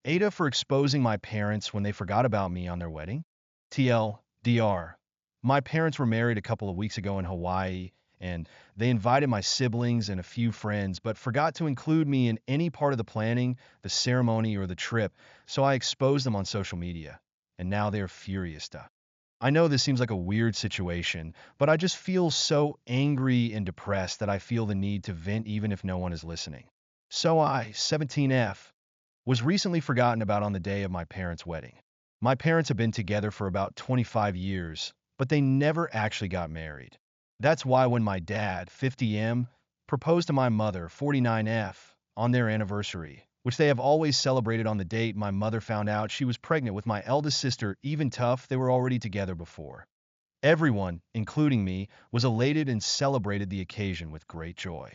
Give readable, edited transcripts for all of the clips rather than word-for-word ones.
Aitah for exposing my parents when they forgot about me on their wedding. TLDR. My parents were married a couple of weeks ago in Hawaii, and they invited my siblings and a few friends, but forgot to include me in any part of the planning, the ceremony, or the trip, so I exposed them on social media. And now they're furious. I know this seems like a weird situation, but I just feel so angry and depressed that I feel the need to vent even if no one is listening. So I, 17F, was recently forgotten about on the day of my parents' wedding. My parents have been together for about 25 years, but they never actually got married. That's why when my dad, 50M, proposed to my mother, 49F, on their anniversary, which they have always celebrated on the date my mother found out she was pregnant with my eldest sister, even tough, they were already together before. Everyone, including me, was elated and celebrated the occasion with great joy.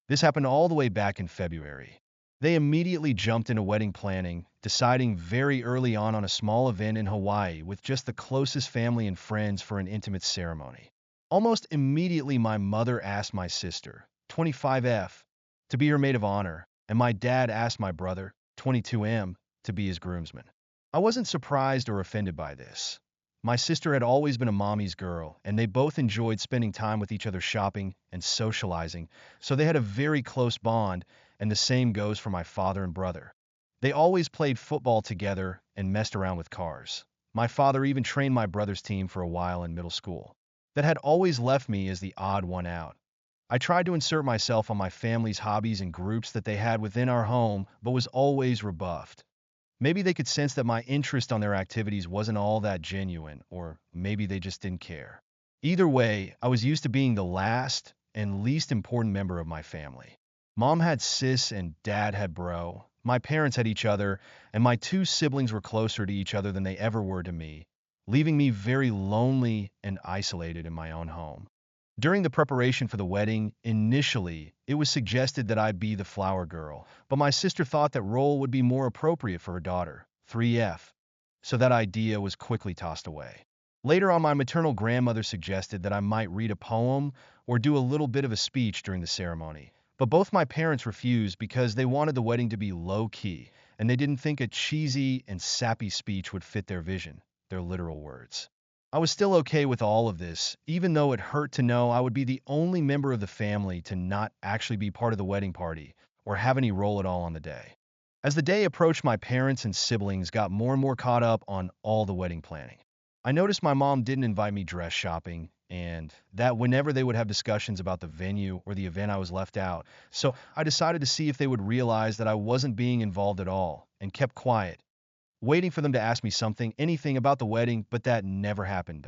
This happened all the way back in February. They immediately jumped into wedding planning, deciding very early on a small event in Hawaii with just the closest family and friends for an intimate ceremony. Almost immediately, my mother asked my sister, 25F, to be her maid of honor, and my dad asked my brother, 22M, to be his groomsman. I wasn't surprised or offended by this. My sister had always been a mommy's girl, and they both enjoyed spending time with each other shopping and socializing, so they had a very close bond, and the same goes for my father and brother. They always played football together and messed around with cars. My father even trained my brother's team for a while in middle school. That had always left me as the odd one out. I tried to insert myself on my family's hobbies and groups that they had within our home, but was always rebuffed. Maybe they could sense that my interest on their activities wasn't all that genuine, or maybe they just didn't care. Either way, I was used to being the last and least important member of my family. Mom had sis and dad had bro. My parents had each other, and my two siblings were closer to each other than they ever were to me, leaving me very lonely and isolated in my own home. During the preparation for the wedding, initially, it was suggested that I be the flower girl, but my sister thought that role would be more appropriate for her daughter, 3F, so that idea was quickly tossed away. Later on, my maternal grandmother suggested that I might read a poem or do a little bit of a speech during the ceremony, but both my parents refused because they wanted the wedding to be low-key, and they didn't think a cheesy and sappy speech would fit their vision, their literal words. I was still okay with all of this, even though it hurt to know I would be the only member of the family to not actually be part of the wedding party or have any role at all on the day. As the day approached, my parents and siblings got more and more caught up on all the wedding planning. I noticed my mom didn't invite me dress shopping, and that whenever they would have discussions about the venue or the event, I was left out. So I decided to see if they would realize that I wasn't being involved at all and kept quiet, waiting for them to ask me something, anything about the wedding, but that never happened.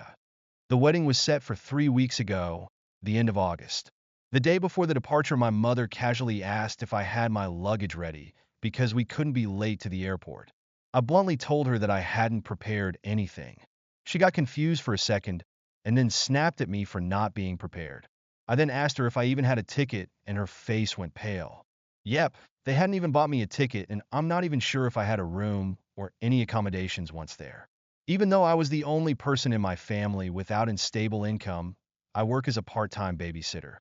The wedding was set for 3 weeks ago, the end of August. The day before the departure, my mother casually asked if I had my luggage ready because we couldn't be late to the airport. I bluntly told her that I hadn't prepared anything. She got confused for a second and then snapped at me for not being prepared. I then asked her if I even had a ticket, and her face went pale. Yep, they hadn't even bought me a ticket, and I'm not even sure if I had a room or any accommodations once there. Even though I was the only person in my family without a stable income, I work as a part-time babysitter.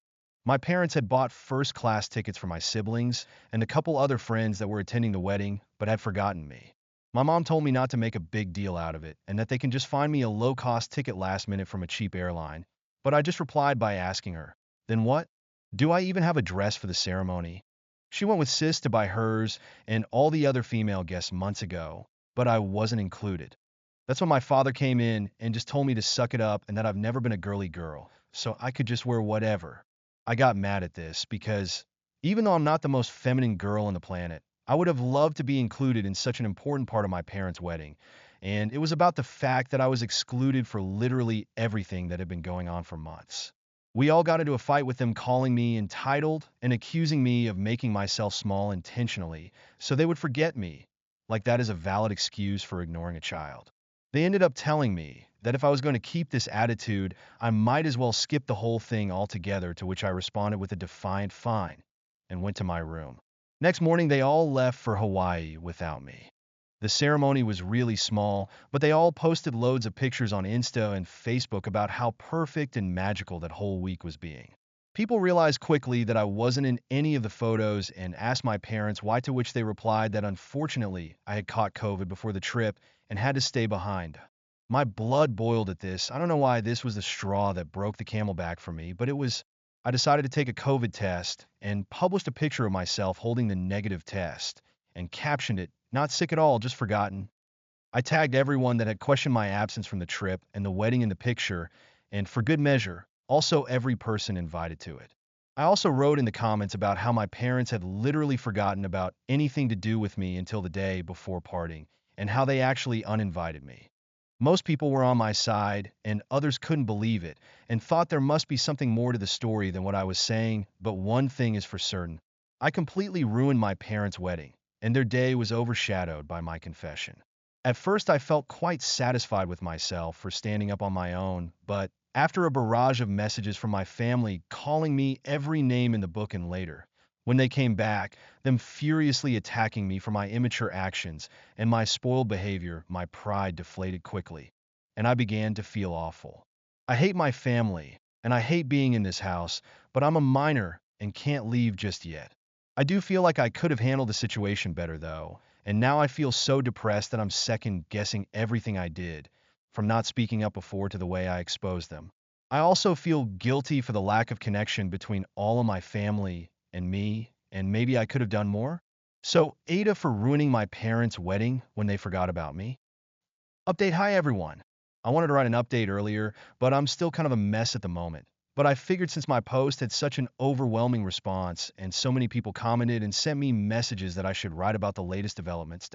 My parents had bought first-class tickets for my siblings and a couple other friends that were attending the wedding but had forgotten me. My mom told me not to make a big deal out of it and that they can just find me a low-cost ticket last minute from a cheap airline, but I just replied by asking her, "Then what? Do I even have a dress for the ceremony?" She went with sis to buy hers and all the other female guests months ago, but I wasn't included. That's when my father came in and just told me to suck it up and that I've never been a girly girl, so I could just wear whatever. I got mad at this because even though I'm not the most feminine girl on the planet, I would have loved to be included in such an important part of my parents' wedding, and it was about the fact that I was excluded for literally everything that had been going on for months. We all got into a fight with them calling me entitled and accusing me of making myself small intentionally so they would forget me, like that is a valid excuse for ignoring a child. They ended up telling me that if I was going to keep this attitude, I might as well skip the whole thing altogether, to which I responded with a defiant fine and went to my room. Next morning, they all left for Hawaii without me. The ceremony was really small, but they all posted loads of pictures on Insta and Facebook about how perfect and magical that whole week was being. People realized quickly that I wasn't in any of the photos and asked my parents why, to which they replied that unfortunately I had caught COVID before the trip and had to stay behind. My blood boiled at this. I don't know why this was the straw that broke the camel back for me, but it was. I decided to take a COVID test and published a picture of myself holding the negative test and captioned it, "Not sick at all, just forgotten." I tagged everyone that had questioned my absence from the trip and the wedding in the picture, and for good measure, also every person invited to it. I also wrote in the comments about how my parents had literally forgotten about anything to do with me until the day before parting, and how they actually uninvited me. Most people were on my side, and others couldn't believe it, and thought there must be something more to the story than what I was saying, but one thing is for certain. I completely ruined my parents' wedding, and their day was overshadowed by my confession. At first, I felt quite satisfied with myself for standing up on my own, but after a barrage of messages from my family calling me every name in the book, and later, when they came back, them furiously attacking me for my immature actions and my spoiled behavior, my pride deflated quickly, and I began to feel awful. I hate my family, and I hate being in this house, but I'm a minor and can't leave just yet. I do feel like I could have handled the situation better, though, and now I feel so depressed that I'm second guessing everything I did, from not speaking up before to the way I exposed them. I also feel guilty for the lack of connection between all of my family and me, and maybe I could have done more. So, Aitah, for ruining my parents' wedding when they forgot about me. Update. Hi everyone. I wanted to write an update earlier, but I'm still kind of a mess at the moment. But I figured since my post had such an overwhelming response and so many people commented and sent me messages that I should write about the latest developments.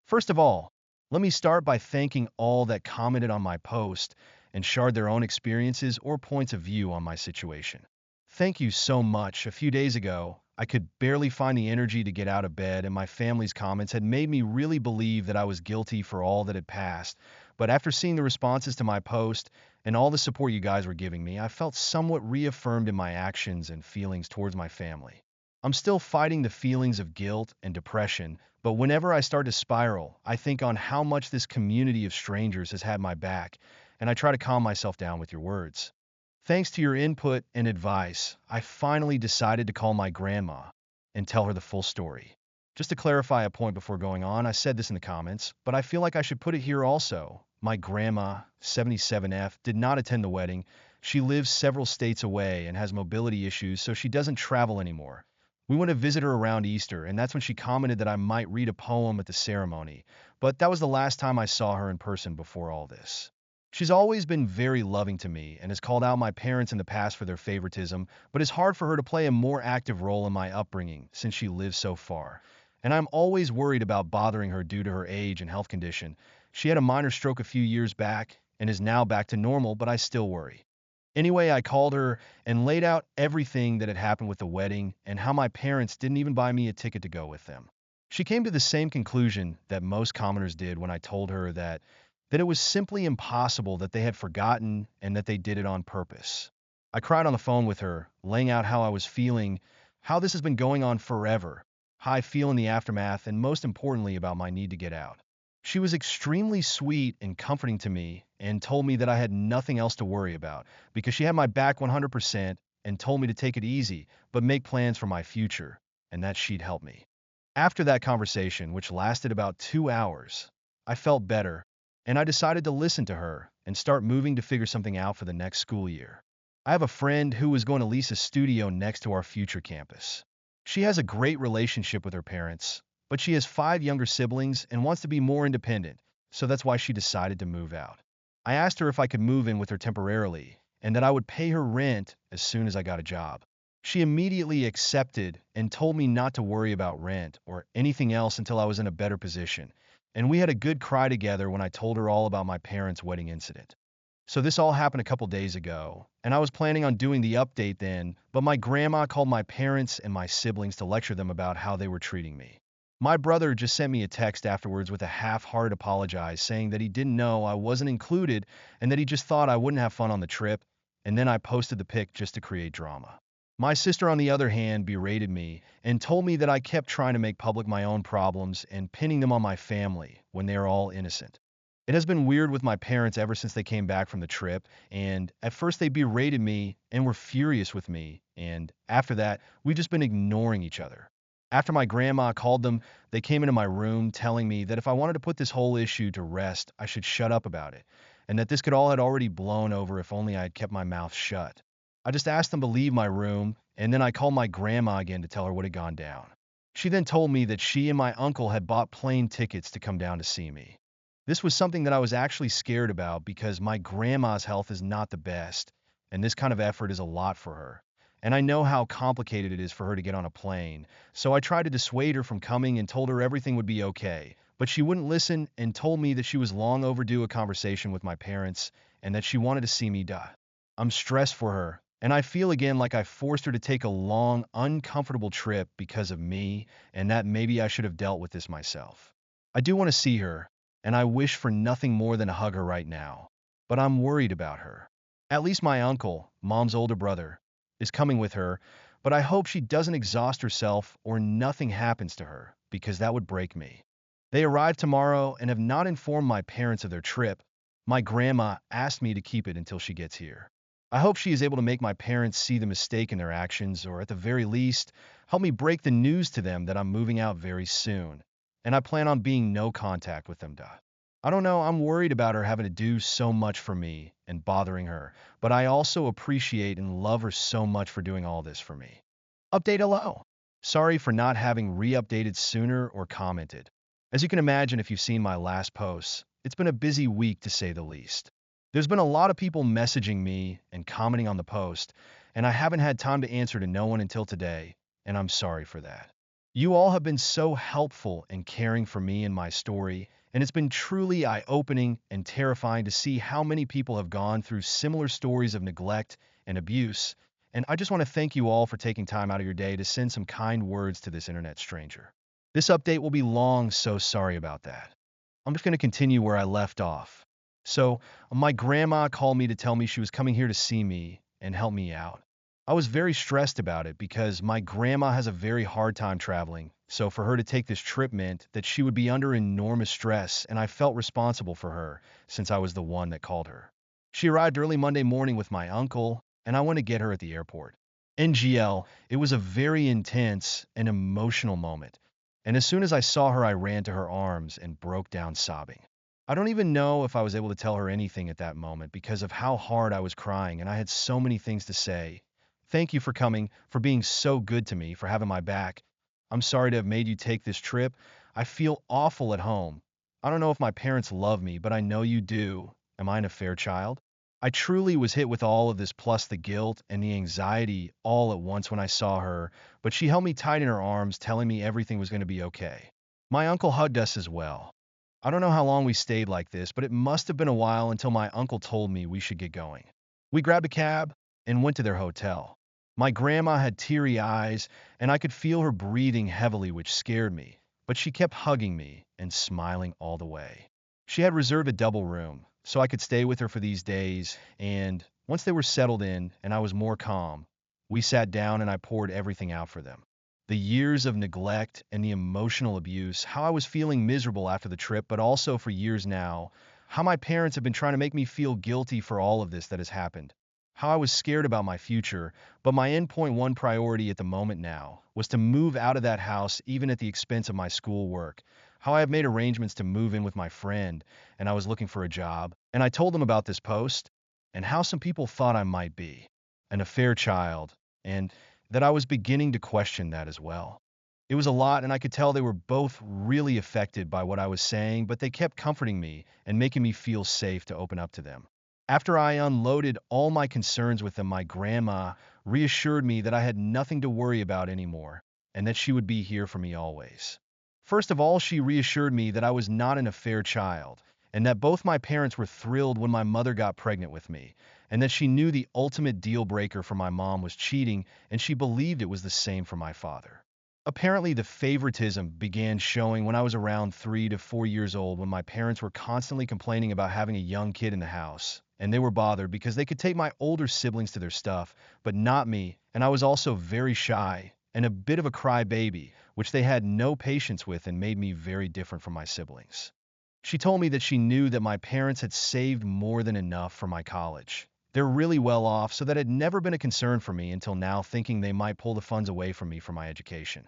First of all, let me start by thanking all that commented on my post and shared their own experiences or points of view on my situation. Thank you so much. A few days ago, I could barely find the energy to get out of bed, and my family's comments had made me really believe that I was guilty for all that had passed. But after seeing the responses to my post and all the support you guys were giving me, I felt somewhat reaffirmed in my actions and feelings towards my family. I'm still fighting the feelings of guilt and depression, but whenever I start to spiral, I think on how much this community of strangers has had my back, and I try to calm myself down with your words. Thanks to your input and advice, I finally decided to call my grandma and tell her the full story. Just to clarify a point before going on, I said this in the comments, but I feel like I should put it here also. My grandma, 77F, did not attend the wedding. She lives several states away and has mobility issues, so she doesn't travel anymore. We went to visit her around Easter, and that's when she commented that I might read a poem at the ceremony, but that was the last time I saw her in person before all this. She's always been very loving to me and has called out my parents in the past for their favoritism, but it's hard for her to play a more active role in my upbringing since she lives so far. And I'm always worried about bothering her due to her age and health condition. She had a minor stroke a few years back and is now back to normal, but I still worry. Anyway, I called her and laid out everything that had happened with the wedding and how my parents didn't even buy me a ticket to go with them. She came to the same conclusion that most commoners did when I told her that it was simply impossible, that they had forgotten and that they did it on purpose. I cried on the phone with her, laying out how I was feeling, how this has been going on forever, how I feel in the aftermath, and most importantly about my need to get out. She was extremely sweet and comforting to me and told me that I had nothing else to worry about because she had my back 100% and told me to take it easy but make plans for my future and that she'd help me. After that conversation, which lasted about 2 hours, I felt better and I decided to listen to her and start moving to figure something out for the next school year. I have a friend who is going to lease a studio next to our future campus. She has a great relationship with her parents, but she has 5 younger siblings and wants to be more independent, so that's why she decided to move out. I asked her if I could move in with her temporarily and that I would pay her rent as soon as I got a job. She immediately accepted and told me not to worry about rent or anything else until I was in a better position, and we had a good cry together when I told her all about my parents' wedding incident. So this all happened a couple days ago, and I was planning on doing the update then, but my grandma called my parents and my siblings to lecture them about how they were treating me. My brother just sent me a text afterwards with a half-hearted apologize saying that he didn't know I wasn't included and that he just thought I wouldn't have fun on the trip, and then I posted the pic just to create drama. My sister, on the other hand, berated me and told me that I kept trying to make public my own problems and pinning them on my family when they are all innocent. It has been weird with my parents ever since they came back from the trip, and at first they berated me and were furious with me, and after that, we've just been ignoring each other. After my grandma called them, they came into my room telling me that if I wanted to put this whole issue to rest, I should shut up about it, and that this could all had already blown over if only I had kept my mouth shut. I just asked them to leave my room, and then I called my grandma again to tell her what had gone down. She then told me that she and my uncle had bought plane tickets to come down to see me. This was something that I was actually scared about because my grandma's health is not the best, and this kind of effort is a lot for her. And I know how complicated it is for her to get on a plane, so I tried to dissuade her from coming and told her everything would be okay. But she wouldn't listen and told me that she was long overdue a conversation with my parents and that she wanted to see me die. I'm stressed for her, and I feel again like I forced her to take a long, uncomfortable trip because of me, and that maybe I should have dealt with this myself. I do want to see her, and I wish for nothing more than to hug her right now. But I'm worried about her. At least my uncle, mom's older brother, is coming with her, but I hope she doesn't exhaust herself or nothing happens to her, because that would break me. They arrive tomorrow and have not informed my parents of their trip. My grandma asked me to keep it until she gets here. I hope she is able to make my parents see the mistake in their actions, or at the very least, help me break the news to them that I'm moving out very soon, and I plan on being no contact with them. I don't know, I'm worried about her having to do so much for me and bothering her, but I also appreciate and love her so much for doing all this for me. Update hello. Sorry for not having re-updated sooner or commented. As you can imagine if you've seen my last posts, it's been a busy week to say the least. There's been a lot of people messaging me and commenting on the post, and I haven't had time to answer to no one until today, and I'm sorry for that. You all have been so helpful and caring for me and my story, and it's been truly eye-opening and terrifying to see how many people have gone through similar stories of neglect and abuse, and I just want to thank you all for taking time out of your day to send some kind words to this internet stranger. This update will be long, so sorry about that. I'm just going to continue where I left off. So, my grandma called me to tell me she was coming here to see me and help me out. I was very stressed about it because my grandma has a very hard time traveling, so for her to take this trip meant that she would be under enormous stress, and I felt responsible for her since I was the one that called her. She arrived early Monday morning with my uncle, and I went to get her at the airport. NGL, it was a very intense and emotional moment, and as soon as I saw her, I ran to her arms and broke down sobbing. I don't even know if I was able to tell her anything at that moment because of how hard I was crying, and I had so many things to say. Thank you for coming, for being so good to me, for having my back. I'm sorry to have made you take this trip. I feel awful at home. I don't know if my parents love me, but I know you do. Am I an affair child? I truly was hit with all of this plus the guilt and the anxiety all at once when I saw her, but she held me tight in her arms, telling me everything was going to be okay. My uncle hugged us as well. I don't know how long we stayed like this, but it must have been a while until my uncle told me we should get going. We grabbed a cab and went to their hotel. My grandma had teary eyes, and I could feel her breathing heavily, which scared me, but she kept hugging me and smiling all the way. She had reserved a double room, so I could stay with her for these days, and once they were settled in and I was more calm, we sat down and I poured everything out for them. The years of neglect and the emotional abuse, how I was feeling miserable after the trip, but also for years now, how my parents have been trying to make me feel guilty for all of this that has happened, how I was scared about my future, but my endpoint one priority at the moment now was to move out of that house even at the expense of my schoolwork, how I have made arrangements to move in with my friend, and I was looking for a job, and I told them about this post, and how some people thought I might be an affair child, and that I was beginning to question that as well. It was a lot, and I could tell they were both really affected by what I was saying, but they kept comforting me and making me feel safe to open up to them. After I unloaded all my concerns with them, my grandma reassured me that I had nothing to worry about anymore and that she would be here for me always. First of all, she reassured me that I was not an affair child and that both my parents were thrilled when my mother got pregnant with me, and that she knew the ultimate deal breaker for my mom was cheating, and she believed it was the same for my father. Apparently, the favoritism began showing when I was around 3 to 4 years old, when my parents were constantly complaining about having a young kid in the house, and they were bothered because they could take my older siblings to their stuff, but not me, and I was also very shy and a bit of a crybaby, which they had no patience with and made me very different from my siblings. She told me that she knew that my parents had saved more than enough for my college. They're really well off, so that had never been a concern for me until now, thinking they might pull the funds away from me for my education.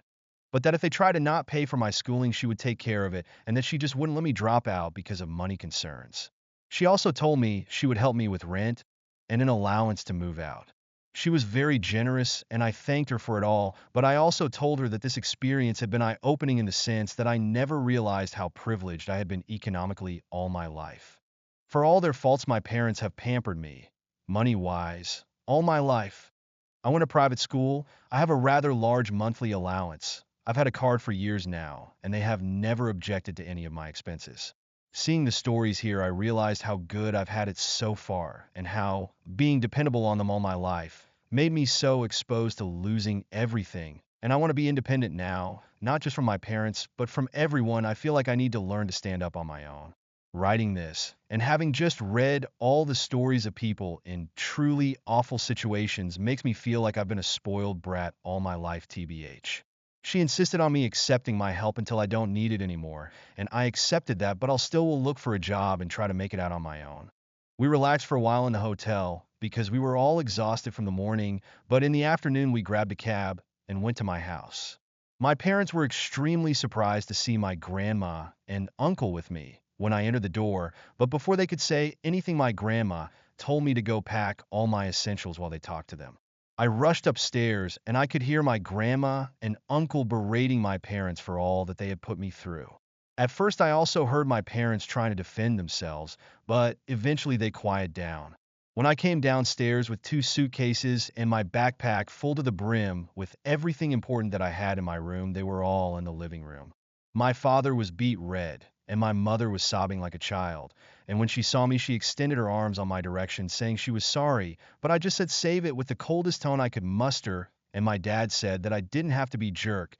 But that if they tried to not pay for my schooling, she would take care of it, and that she just wouldn't let me drop out because of money concerns. She also told me she would help me with rent and an allowance to move out. She was very generous, and I thanked her for it all, but I also told her that this experience had been eye-opening in the sense that I never realized how privileged I had been economically all my life. For all their faults, my parents have pampered me, money-wise, all my life. I went to private school. I have a rather large monthly allowance. I've had a card for years now, and they have never objected to any of my expenses. Seeing the stories here, I realized how good I've had it so far, and how being dependable on them all my life made me so exposed to losing everything. And I want to be independent now, not just from my parents, but from everyone. I feel like I need to learn to stand up on my own. Writing this, and having just read all the stories of people in truly awful situations, makes me feel like I've been a spoiled brat all my life, TBH. She insisted on me accepting my help until I don't need it anymore, and I accepted that, but I'll still will look for a job and try to make it out on my own. We relaxed for a while in the hotel because we were all exhausted from the morning, but in the afternoon we grabbed a cab and went to my house. My parents were extremely surprised to see my grandma and uncle with me when I entered the door, but before they could say anything, my grandma told me to go pack all my essentials while they talked to them. I rushed upstairs, and I could hear my grandma and uncle berating my parents for all that they had put me through. At first, I also heard my parents trying to defend themselves, but eventually they quieted down. When I came downstairs with two suitcases and my backpack full to the brim with everything important that I had in my room, they were all in the living room. My father was beet red, and my mother was sobbing like a child. And when she saw me, she extended her arms on my direction, saying she was sorry, but I just said save it with the coldest tone I could muster, and my dad said that I didn't have to be jerk,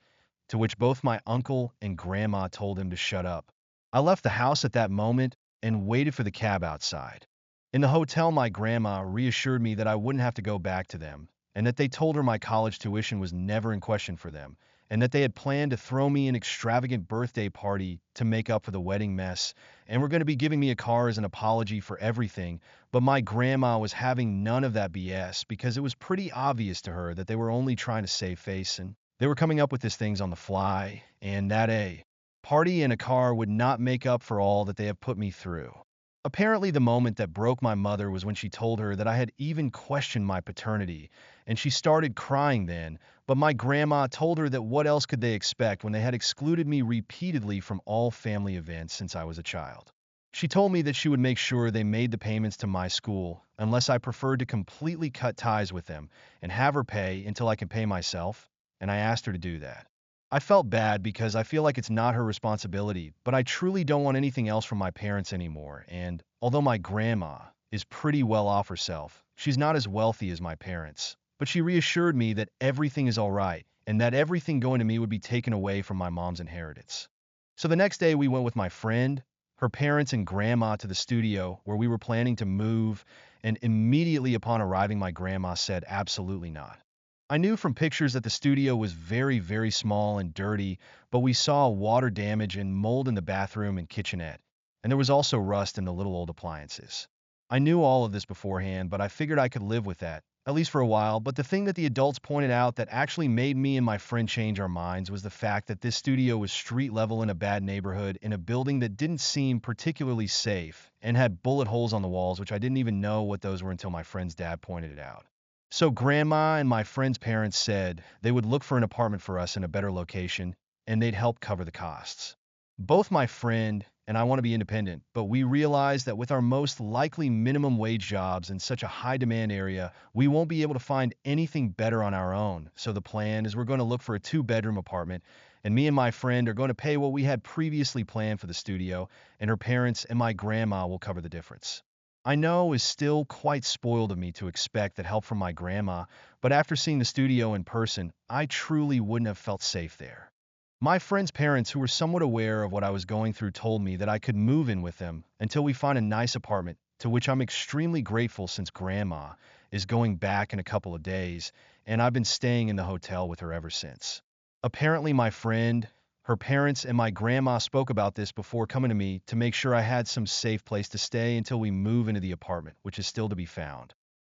to which both my uncle and grandma told him to shut up. I left the house at that moment and waited for the cab outside. In the hotel, my grandma reassured me that I wouldn't have to go back to them, and that they told her my college tuition was never in question for them, and that they had planned to throw me an extravagant birthday party to make up for the wedding mess, and were going to be giving me a car as an apology for everything. But my grandma was having none of that BS, because it was pretty obvious to her that they were only trying to save face, and they were coming up with these things on the fly, and that a party and a car would not make up for all that they have put me through. Apparently, the moment that broke my mother was when she told her that I had even questioned my paternity, and she started crying then. But my grandma told her that what else could they expect when they had excluded me repeatedly from all family events since I was a child. She told me that she would make sure they made the payments to my school unless I preferred to completely cut ties with them and have her pay until I can pay myself, and I asked her to do that. I felt bad because I feel like it's not her responsibility, but I truly don't want anything else from my parents anymore. And although my grandma is pretty well off herself, she's not as wealthy as my parents. But she reassured me that everything is all right and that everything going to me would be taken away from my mom's inheritance. So the next day we went with my friend, her parents, and grandma to the studio where we were planning to move, and immediately upon arriving, my grandma said absolutely not. I knew from pictures that the studio was very, very small and dirty, but we saw water damage and mold in the bathroom and kitchenette, and there was also rust in the little old appliances. I knew all of this beforehand, but I figured I could live with that, at least for a while. But the thing that the adults pointed out that actually made me and my friend change our minds was the fact that this studio was street level in a bad neighborhood in a building that didn't seem particularly safe and had bullet holes on the walls, which I didn't even know what those were until my friend's dad pointed it out. So grandma and my friend's parents said they would look for an apartment for us in a better location, and they'd help cover the costs. Both my friend and I want to be independent, but we realize that with our most likely minimum wage jobs in such a high demand area, we won't be able to find anything better on our own. So the plan is we're going to look for a 2-bedroom apartment, and me and my friend are going to pay what we had previously planned for the studio, and her parents and my grandma will cover the difference. I know is still quite spoiled of me to expect that help from my grandma, but after seeing the studio in person, I truly wouldn't have felt safe there. My friend's parents, who were somewhat aware of what I was going through, told me that I could move in with them until we find a nice apartment, to which I'm extremely grateful since grandma is going back in a couple of days, and I've been staying in the hotel with her ever since. Apparently, my friend, Her parents and my grandma spoke about this before coming to me to make sure I had some safe place to stay until we move into the apartment, which is still to be found.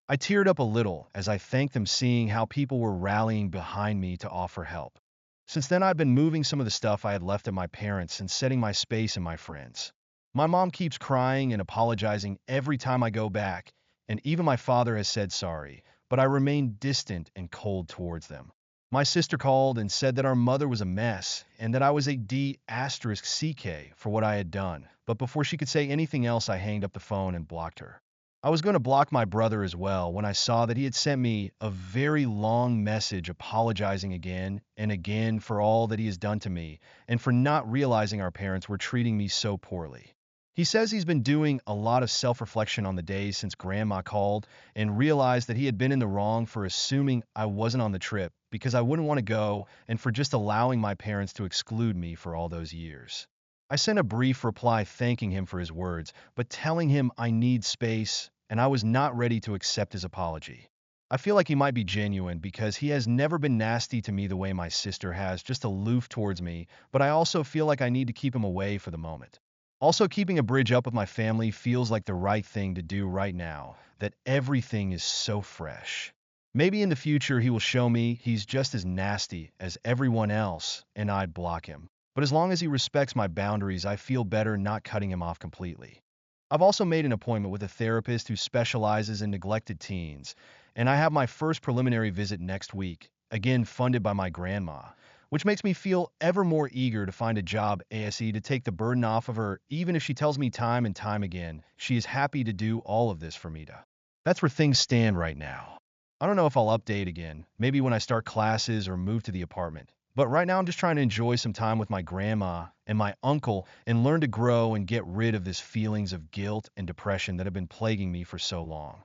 I teared up a little as I thanked them, seeing how people were rallying behind me to offer help. Since then, I've been moving some of the stuff I had left at my parents' and setting my space and my friends. My mom keeps crying and apologizing every time I go back, and even my father has said sorry, but I remain distant and cold towards them. My sister called and said that our mother was a mess and that I was a D*CK for what I had done, but before she could say anything else, I hanged up the phone and blocked her. I was going to block my brother as well when I saw that he had sent me a very long message apologizing again and again for all that he has done to me and for not realizing our parents were treating me so poorly. He says he's been doing a lot of self-reflection on the days since Grandma called and realized that he had been in the wrong for assuming I wasn't on the trip because I wouldn't want to go and for just allowing my parents to exclude me for all those years. I sent a brief reply thanking him for his words, but telling him I need space and I was not ready to accept his apology. I feel like he might be genuine because he has never been nasty to me the way my sister has, just aloof towards me, but I also feel like I need to keep him away for the moment. Also, keeping a bridge up with my family feels like the right thing to do right now, that everything is so fresh. Maybe in the future he will show me he's just as nasty as everyone else and I'd block him. But as long as he respects my boundaries, I feel better not cutting him off completely. I've also made an appointment with a therapist who specializes in neglected teens, and I have my first preliminary visit next week, again funded by my grandma, which makes me feel ever more eager to find a job ASE to take the burden off of her, even if she tells me time and time again she is happy to do all of this for me. That's where things stand right now. I don't know if I'll update again, maybe when I start classes or move to the apartment. But right now I'm just trying to enjoy some time with my grandma and my uncle and learn to grow and get rid of these feelings of guilt and depression that have been plaguing me for so long.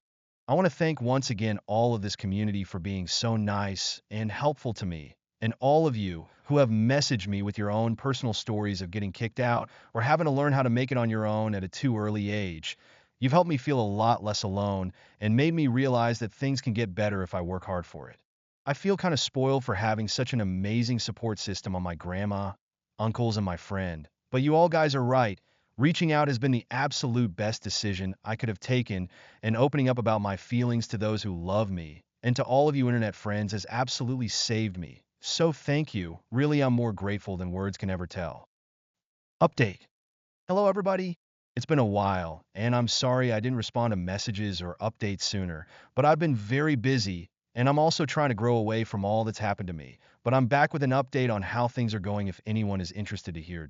I want to thank once again all of this community for being so nice and helpful to me, and all of you who have messaged me with your own personal stories of getting kicked out or having to learn how to make it on your own at a too early age. You've helped me feel a lot less alone and made me realize that things can get better if I work hard for it. I feel kind of spoiled for having such an amazing support system on my grandma, uncles, and my friend. But you all guys are right. Reaching out has been the absolute best decision I could have taken, and opening up about my feelings to those who love me and to all of you internet friends has absolutely saved me. So thank you. Really, I'm more grateful than words can ever tell. Update. Hello, everybody. It's been a while, and I'm sorry I didn't respond to messages or updates sooner, but I've been very busy, and I'm also trying to grow away from all that's happened to me. But I'm back with an update on how things are going if anyone is interested to hear.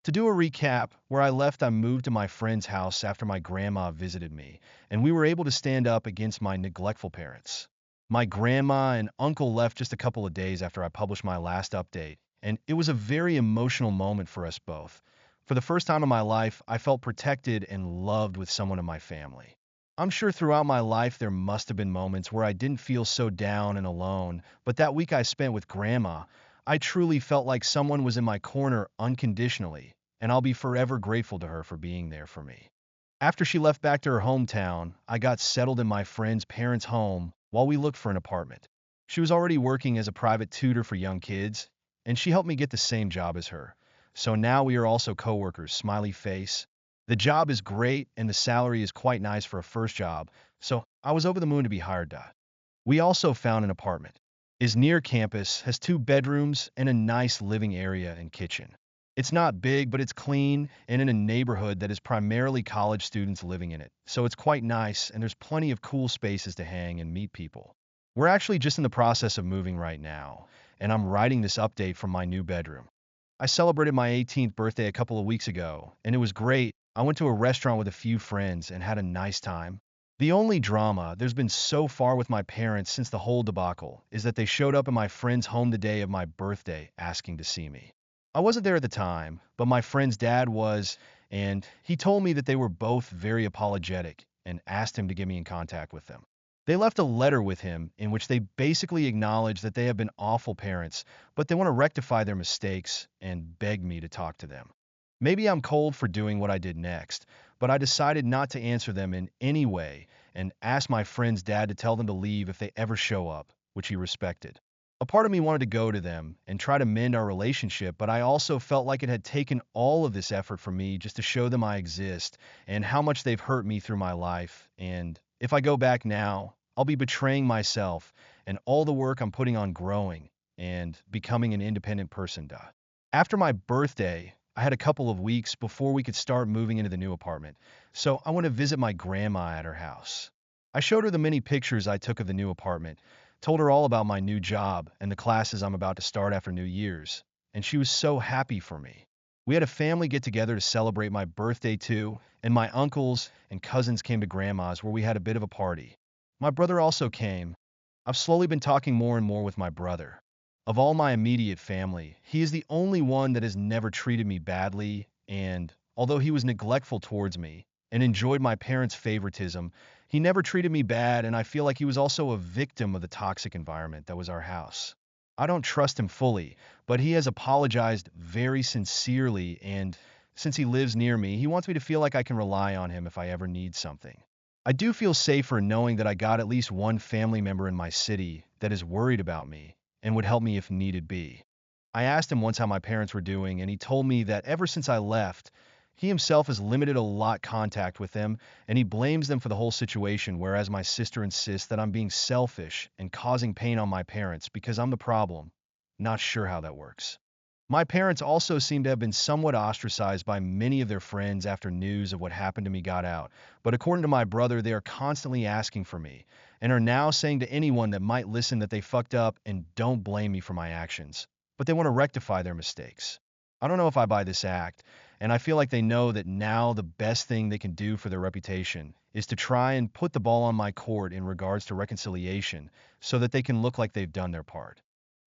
To do a recap, where I left, I moved to my friend's house after my grandma visited me, and we were able to stand up against my neglectful parents. My grandma and uncle left just a couple of days after I published my last update, and it was a very emotional moment for us both. For the first time in my life, I felt protected and loved with someone in my family. I'm sure throughout my life there must have been moments where I didn't feel so down and alone, but that week I spent with Grandma, I truly felt like someone was in my corner unconditionally, and I'll be forever grateful to her for being there for me. After she left back to her hometown, I got settled in my friend's parents' home while we looked for an apartment. She was already working as a private tutor for young kids, and she helped me get the same job as her. So now we are also coworkers, smiley face. The job is great and the salary is quite nice for a first job, so I was over the moon to be hired. We also found an apartment. Is near campus, has 2 bedrooms and a nice living area and kitchen. It's not big, but it's clean and in a neighborhood that is primarily college students living in it, so it's quite nice and there's plenty of cool spaces to hang and meet people. We're actually just in the process of moving right now, and I'm writing this update from my new bedroom. I celebrated my 18th birthday a couple of weeks ago, and it was great. I went to a restaurant with a few friends and had a nice time. The only drama there's been so far with my parents since the whole debacle is that they showed up at my friend's home the day of my birthday asking to see me. I wasn't there at the time, but my friend's dad was, and he told me that they were both very apologetic and asked him to get me in contact with them. They left a letter with him in which they basically acknowledge that they have been awful parents, but they want to rectify their mistakes and beg me to talk to them. Maybe I'm cold for doing what I did next, but I decided not to answer them in any way and asked my friend's dad to tell them to leave if they ever show up, which he respected. A part of me wanted to go to them and try to mend our relationship, but I also felt like it had taken all of this effort from me just to show them I exist and how much they've hurt me through my life. And if I go back now, I'll be betraying myself and all the work I'm putting on growing and becoming an independent person. Duh. After my birthday, I had a couple of weeks before we could start moving into the new apartment, so I went to visit my grandma at her house. I showed her the many pictures I took of the new apartment, told her all about my new job and the classes I'm about to start after New Year's, and she was so happy for me. We had a family get together to celebrate my birthday too, and my uncles and cousins came to grandma's where we had a bit of a party. My brother also came. I've slowly been talking more and more with my brother. Of all my immediate family, he is the only one that has never treated me badly, and although he was neglectful towards me and enjoyed my parents' favoritism, he never treated me bad, and I feel like he was also a victim of the toxic environment that was our house. I don't trust him fully, but he has apologized very sincerely, and since he lives near me, he wants me to feel like I can rely on him if I ever need something. I do feel safer knowing that I got at least one family member in my city that is worried about me and would help me if needed be. I asked him once how my parents were doing, and he told me that ever since I left, he himself has limited a lot contact with them, and he blames them for the whole situation, whereas my sister insists that I'm being selfish and causing pain on my parents because I'm the problem. Not sure how that works. My parents also seem to have been somewhat ostracized by many of their friends after news of what happened to me got out, but according to my brother, they are constantly asking for me and are now saying to anyone that might listen that they fucked up and don't blame me for my actions, but they want to rectify their mistakes. I don't know if I buy this act, and I feel like they know that now the best thing they can do for their reputation is to try and put the ball on my court in regards to reconciliation so that they can look like they've done their part.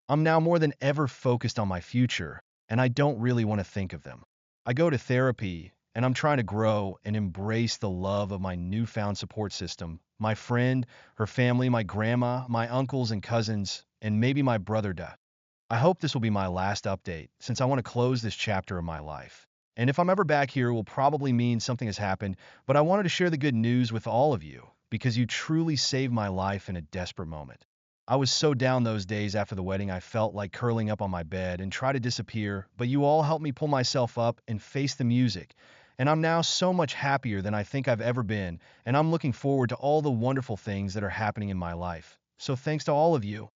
I'm now more than ever focused on my future, and I don't really want to think of them. I go to therapy, and I'm trying to grow and embrace the love of my newfound support system, my friend, her family, my grandma, my uncles and cousins, and maybe my brother. Duh. I hope this will be my last update, since I want to close this chapter of my life. And if I'm ever back here, it will probably mean something has happened, but I wanted to share the good news with all of you, because you truly saved my life in a desperate moment. I was so down those days after the wedding I felt like curling up on my bed and try to disappear, but you all helped me pull myself up and face the music. And I'm now so much happier than I think I've ever been, and I'm looking forward to all the wonderful things that are happening in my life. So thanks to all of you.